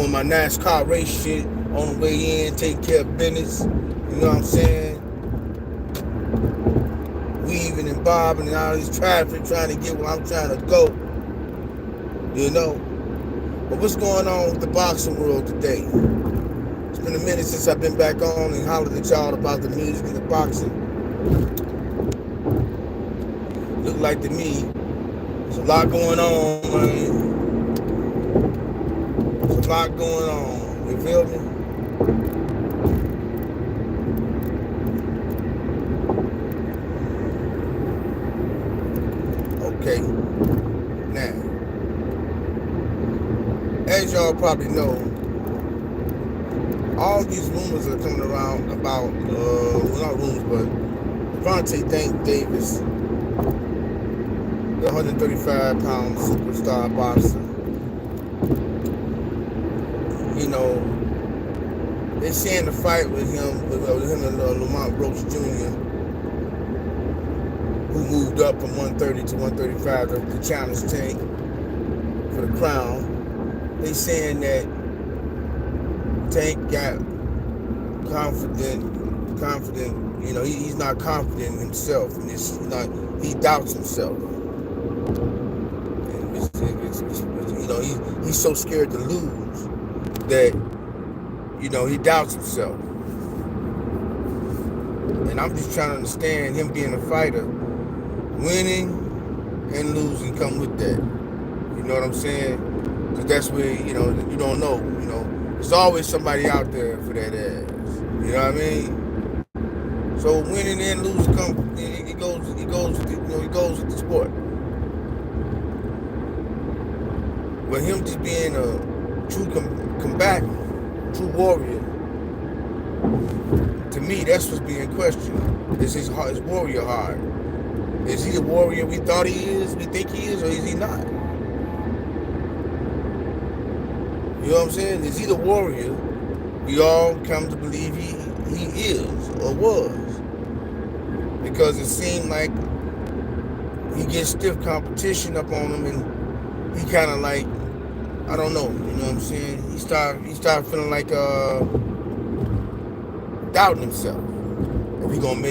I'm on my NASCAR race shit on the way in, taking care of business. You know what I'm saying? Weaving and bobbing and all this traffic, trying to get where I'm trying to go. You know? But what's going on with the boxing world today? It's been a minute since I've been back on and hollered at y'all about the music and the boxing. Look like to me, there's a lot going on, man. There's a lot going on. You feel me? Okay. Now, as y'all probably know, all these rumors are coming around about, well, not rumors, but Devontae Davis, the 135-pound superstar boxer. You know, they saying the fight with him and Lamont Roach Jr., who moved up from 130 to 135 to challenge Tank for the crown. They saying that Tank got confident. You know, he's not confident in himself, and he doubts himself. And you know, he's so scared to lose that, you know, he doubts himself. And I'm just trying to understand him being a fighter. Winning and losing come with that. You know what I'm saying? Because that's where, you know, you don't know. You know, there's always somebody out there for that ass. You know what I mean? So winning and losing it goes with the sport. But him just being a true combatant, true warrior, to me, that's what's being questioned. Is his warrior hard? Is he the warrior we thought he is, we think he is, or is he not? You know what I'm saying? Is he the warrior we all come to believe he is or was? Because it seemed like he gets stiff competition up on him, and he kind of like, I don't know, you know what I'm saying? He started feeling like doubting himself if he's gonna be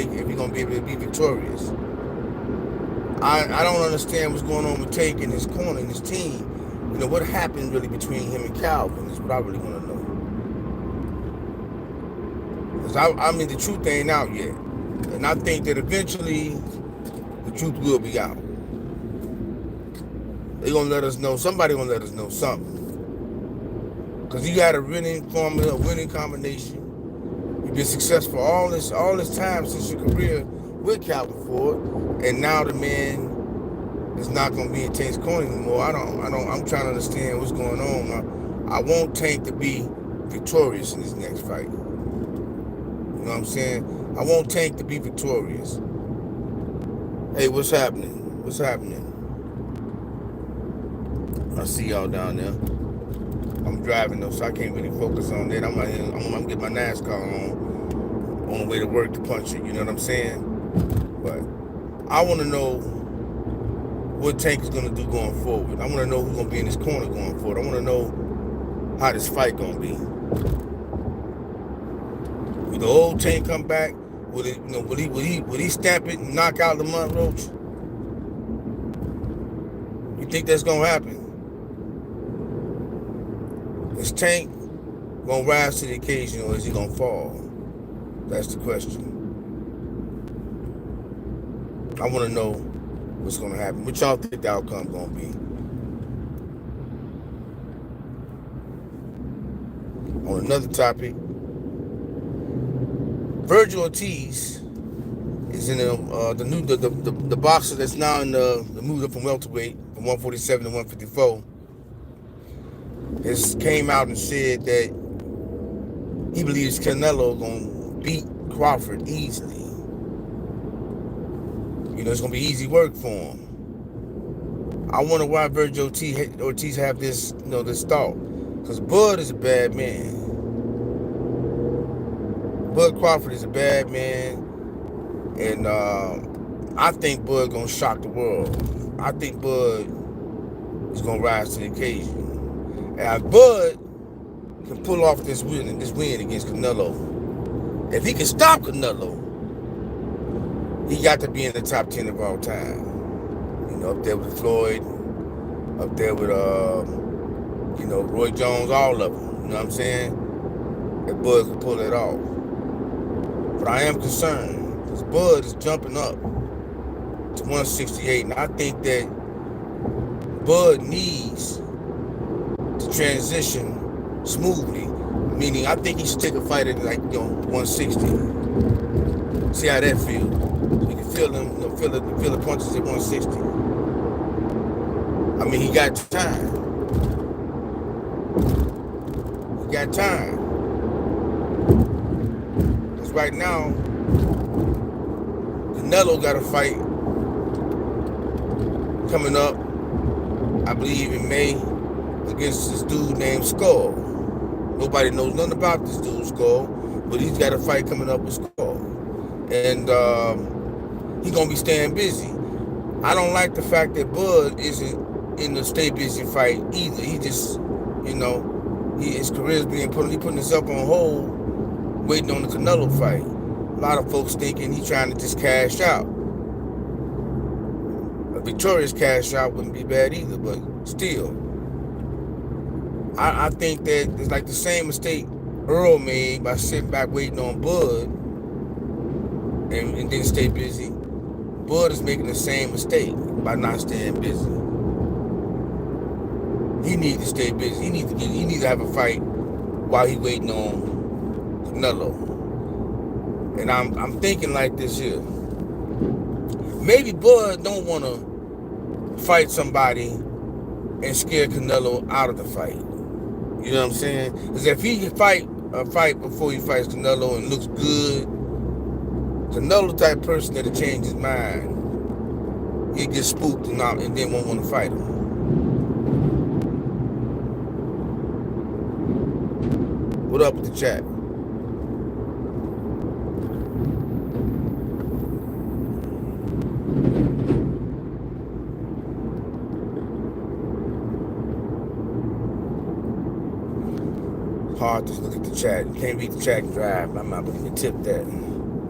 able to be victorious. I don't understand what's going on with Tank in his corner, in his team. You know, what happened really between him and Calvin is what I really want to know. Because I mean, the truth ain't out yet. And I think that eventually the truth will be out. They're going to let us know, somebody going to let us know something. Because you got a winning formula, a winning combination. You've been successful all this time since your career with Calvin Ford, and now the man is not going to be in Tank's corner anymore. I'm trying to understand what's going on. I want Tank to be victorious in his next fight. You know what I'm saying? I want Tank to be victorious. Hey, what's happening? What's happening? I see y'all down there. I'm driving though, so I can't really focus on that. I'm gonna get my NASCAR on the way to work to punch it. You know what I'm saying? But I want to know what Tank is gonna do going forward. I want to know who's gonna be in his corner going forward. I want to know how this fight gonna be. Will the old Tank come back? Will he stamp it and knock out Lamont Roach? You think that's gonna happen? Is Tank gonna rise to the occasion, or is he gonna fall? That's the question. I want to know what's gonna happen. What y'all think the outcome gonna be? On another topic, Virgil Ortiz is in the boxer that's now in the move up from welterweight from 147 to 154. Has came out and said that he believes Canelo gonna beat Crawford easily. You know, it's gonna be easy work for him. I wonder why Virgil Ortiz have this, you know, this thought. Because Bud is a bad man. Bud Crawford is a bad man, and I think Bud gonna shock the world. I think Bud is gonna rise to the occasion. And Bud can pull off this win against Canelo. If he can stop Canelo, he got to be in the top 10 of all time. You know, up there with Floyd, up there with you know, Roy Jones, all of them. You know what I'm saying? That Bud can pull it off. But I am concerned because Bud is jumping up to 168, and I think that Bud needs to transition smoothly. Meaning, I think he should take a fight at, like, you know, 160. See how that feels. You can feel him, you know, feel the punches at 160. I mean, he got time. He got time. Because right now, Canelo got a fight coming up, I believe in May, against this dude named Skull. Nobody knows nothing about this dude, Skull, but he's got a fight coming up with Skull. And he's going to be staying busy. I don't like the fact that Bud isn't in the stay busy fight either. He just, you know, his career's being putting himself on hold, waiting on the Canelo fight. A lot of folks thinking he's trying to just cash out. A victorious cash out wouldn't be bad either, but still. I think that it's like the same mistake Earl made by sitting back waiting on Bud and didn't stay busy. Bud is making the same mistake by not staying busy. He needs to stay busy. He needs to have a fight while he's waiting on Canelo. And I'm thinking like this here. Maybe Bud don't want to fight somebody and scare Canelo out of the fight. You know what I'm saying? Because if he can fight a fight before he fights Canelo and looks good, Canelo type person that'll change his mind. He'll get spooked and then won't want to fight him. What up with the chat? Hard to look at the chat. You can't read the chat and drive. I'm not going to tip that.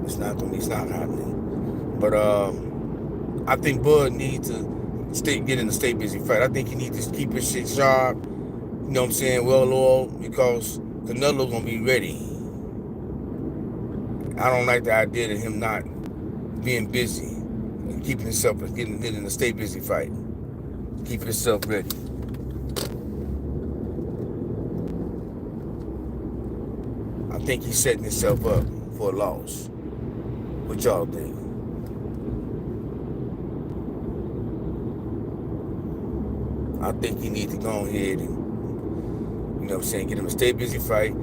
It's not happening. But I think Bud needs to get in a stay busy fight. I think he needs to keep his shit sharp. You know what I'm saying? Well oiled, because Canelo's going to be ready. I don't like the idea of him not being busy and keeping himself getting in a stay busy fight. Keeping himself ready. I think he's setting himself up for a loss. What y'all think? I think he needs to go ahead and, you know what I'm saying, get him a stay busy fight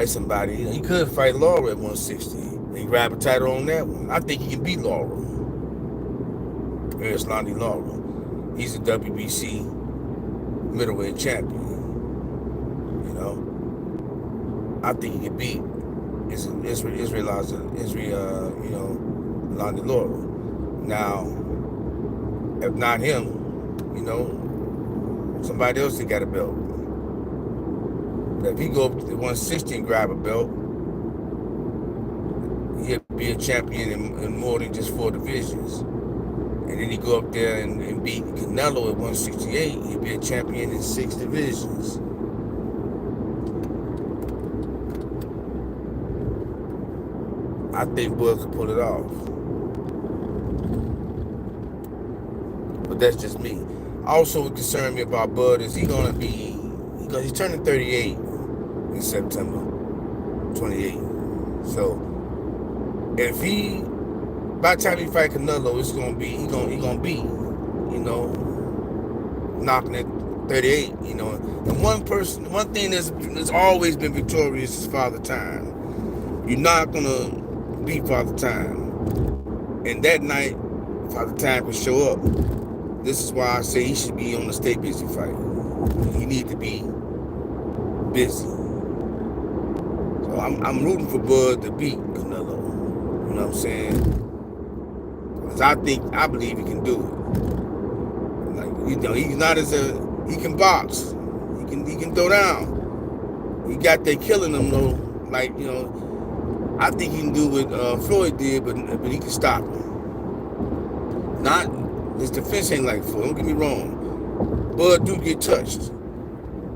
somebody. You know, he could fight Laura at 160 and grab a title on that one. I think he can beat Laura. There's Lonnie Laura. He's a WBC middleweight champion. You know, I think he can beat Israel, Lonnie Laura. Now, if not him, you know, somebody else that got a belt. But if he go up to 160 and grab a belt, he'll be a champion in more than just 4 divisions. And then he go up there and beat Canelo at 168, he'll be a champion in 6 divisions. I think Bud could pull it off. But that's just me. Also, what concerned me about Bud is he's turning 38 in September 28. So if by the time he fight Canelo, it's gonna be he gonna be, you know, knocking at 38, you know. And one thing that's always been victorious is Father Time. You're not gonna beat Father Time. And that night, Father Time can show up. This is why I say he should be on the stay busy fight. He need to be busy. So I'm rooting for Bud to beat Canelo. You know what I'm saying? Because I believe he can do it. Like, you know, he's not he can box. He can throw down. he got there killing him though. Like, you know, I think he can do what Floyd did, but he can stop him. Not his defense ain't like Floyd. Don't get me wrong. Bud do get touched,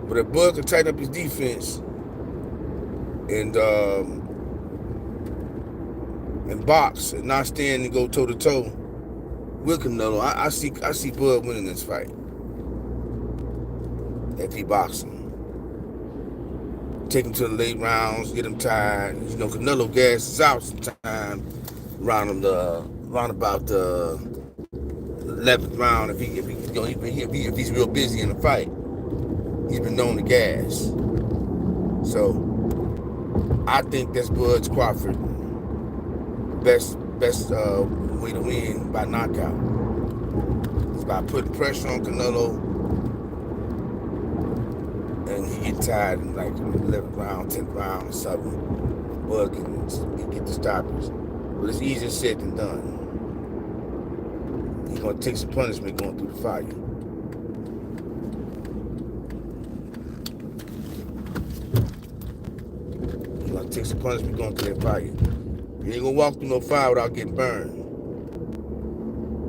but if Bud can tighten up his defense and box and not stand and go toe to toe with Canelo, I see Bud winning this fight if he boxes him. Take him to the late rounds, get him tired. You know, Canelo gasses out sometime around about the 11th round if he's real busy in the fight. He's been known to gas. So I think that's Bud Crawford best way to win by knockout. It's by putting pressure on Canelo, and he get tired in like 11th round, 10th round, or something. Bud can get the stoppers, but it's easier said than done. He's gonna take some punishment going through the fire. He's gonna take some punishment going through that fire. He ain't gonna walk through no fire without getting burned.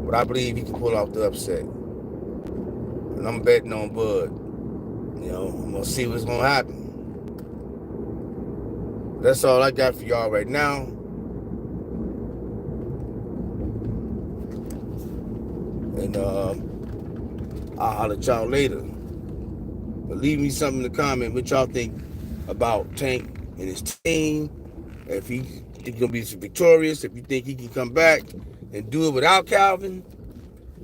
But I believe he can pull off the upset. And I'm betting on Bud. You know, I'm gonna see what's gonna happen. That's all I got for y'all right now. And I'll holler at y'all later. But leave me something in the comment what y'all think about Tank and his team. If he's gonna be victorious, if you think he can come back and do it without Calvin,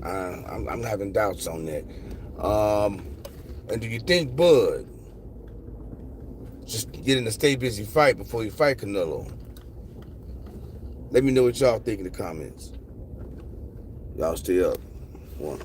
I'm having doubts on that. And do you think Bud just get in a stay busy fight before you fight Canelo? Let me know what y'all think in the comments. Y'all stay up. One.